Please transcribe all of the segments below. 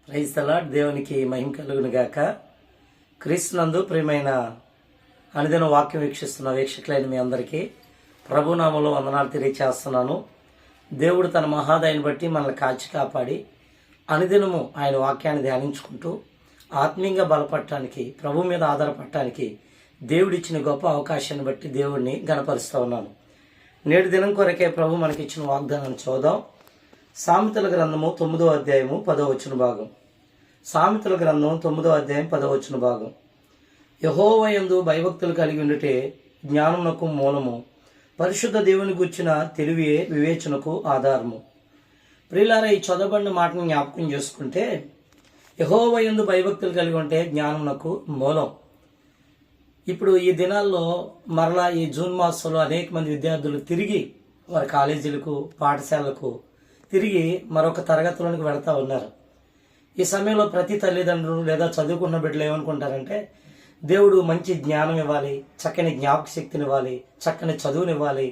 Praise the lord. దేవునికి మహిమ కలుగును గాక. క్రీస్తునందు ప్రియమైన అనుదిన వాక్యం వీక్షిస్తున్న వీక్షకులైన మీ అందరికీ ప్రభునామంలో వందనాలు తెలియచేస్తున్నాను. దేవుడు తన మహాదయని బట్టి మనల్ని కాచి కాపాడి అనుదినము ఆయన వాక్యాన్ని ధ్యానించుకుంటూ ఆత్మీయంగా బలపడటానికి, ప్రభు మీద ఆధారపడటానికి దేవుడిచ్చిన గొప్ప అవకాశాన్ని బట్టి దేవుడిని గణపరుస్తూ ఉన్నాను. నేటి దినం కొరకే ప్రభు మనకిచ్చిన వాగ్దానాన్ని చూద్దాం. సామెతల గ్రంథము 9వ అధ్యాయము 10వ వచన భాగం. సామెతల గ్రంథం 9వ అధ్యాయం 10వ వచన భాగం. యెహోవా యందు భయభక్తులు కలిగి ఉండుటే జ్ఞానమునకు మూలము, పరిశుద్ధ దేవుని గుర్చిన తెలివియే వివేచనకు ఆధారము. ప్రియులారా, ఈ చదవబడిన మాటను జ్ఞాపకం చేసుకుంటే, యెహోవా యందు భయభక్తులు కలిగి ఉంటే జ్ఞానమునకు మూలం. ఇప్పుడు ఈ దినాల్లో మరలా ఈ జూన్ మాసంలో అనేక మంది విద్యార్థులు తిరిగి వారి కాలేజీలకు, పాఠశాలకు తిరిగి మరొక తరగతిలోనికి వెళతా ఉన్నారు. ఈ సమయంలో ప్రతి తల్లిదండ్రులు లేదా చదువుకున్న బిడ్డలు ఏమనుకుంటారంటే, దేవుడు మంచి జ్ఞానం ఇవ్వాలి, చక్కని జ్ఞాపక శక్తిని ఇవ్వాలి, చక్కని చదువునివ్వాలి,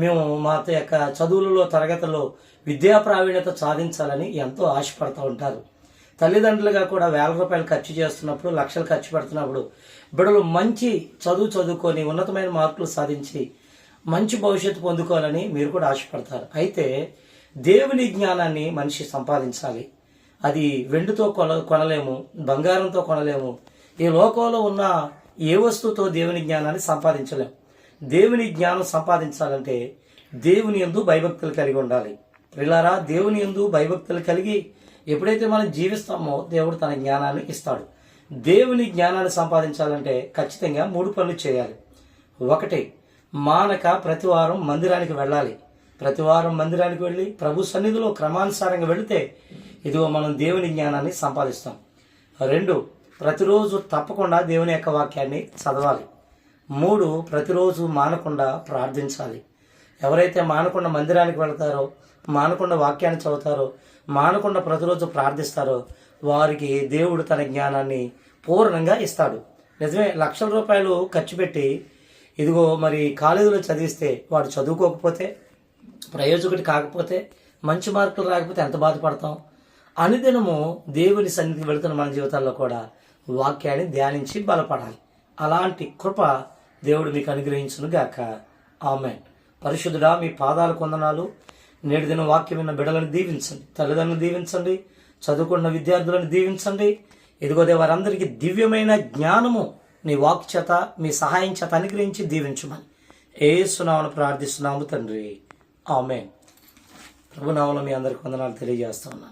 మేము మా యొక్క చదువులలో తరగతుల్లో విద్యా ప్రావీణ్యత సాధించాలని ఎంతో ఆశపడుతూ ఉంటారు. తల్లిదండ్రులుగా కూడా వేల రూపాయలు ఖర్చు చేస్తున్నప్పుడు, లక్షలు ఖర్చు పెడుతున్నప్పుడు బిడ్డలు మంచి చదువుకొని ఉన్నతమైన మార్కులు సాధించి మంచి భవిష్యత్తు పొందుకోవాలని మీరు కూడా ఆశపడతారు. అయితే దేవుని జ్ఞానాన్ని మనిషి సంపాదించాలి. అది వెండితో కొనలేము, బంగారంతో కొనలేము. ఈ లోకంలో ఉన్న ఏ వస్తువుతో దేవుని జ్ఞానాన్ని సంపాదించలేము. దేవుని జ్ఞానం సంపాదించాలంటే దేవుని యందు భయభక్తులు కలిగి ఉండాలి. ప్రియులారా, దేవుని యందు భయభక్తులు కలిగి ఎప్పుడైతే మనం జీవిస్తామో దేవుడు తన జ్ఞానాన్ని ఇస్తాడు. దేవుని జ్ఞానాన్ని సంపాదించాలంటే ఖచ్చితంగా 3 పనులు చేయాలి. 1, మానక ప్రతివారం మందిరానికి వెళ్ళాలి. ప్రతివారం మందిరానికి వెళ్ళి ప్రభు సన్నిధిలో క్రమానుసారంగా వెళితే ఇదిగో మనం దేవుని జ్ఞానాన్ని సంపాదిస్తాం. 2, ప్రతిరోజు తప్పకుండా దేవుని యొక్క వాక్యాన్ని చదవాలి. 3, ప్రతిరోజు మానకుండా ప్రార్థించాలి. ఎవరైతే మానకుండా మందిరానికి వెళతారో, మానకుండా వాక్యాన్ని చదువుతారో, మానకుండా ప్రతిరోజు ప్రార్థిస్తారో వారికి దేవుడు తన జ్ఞానాన్ని పూర్ణంగా ఇస్తాడు. నిజమే, లక్షల రూపాయలు ఖర్చు పెట్టి ఇదిగో మరి కాలేజీలో చదివిస్తే వాడు చదువుకోకపోతే, ప్రయోజకుడి కాకపోతే, మంచి మార్కులు రాకపోతే ఎంత బాధపడతాం. అనుదినము దేవుని సన్నిధికి వెళుతున్న మన జీవితాల్లో కూడా వాక్యాన్ని ధ్యానించి బలపడాలి. అలాంటి కృప దేవుడు మీకు అనుగ్రహించును గాక. ఆమేన్. పరిశుద్ధుడా, మీ పాదాలకు వందనాలు. నేటి దిన వాక్యం విన్న బిడ్డలను దీవించండి, తల్లిదండ్రులను దీవించండి, చదువుకున్న విద్యార్థులను దీవించండి. ఇదిగోదే వారందరికీ దివ్యమైన జ్ఞానము నీ వాక్ చేత, మీ సహాయం చేత అనుగ్రహించి దీవించమని యేసునామమున ప్రార్థిస్తున్నాము తండ్రి. ఆమేన్. ప్రభునామములో మీ అందరికీ వందనాలు తెలియజేస్తా ఉన్నాను.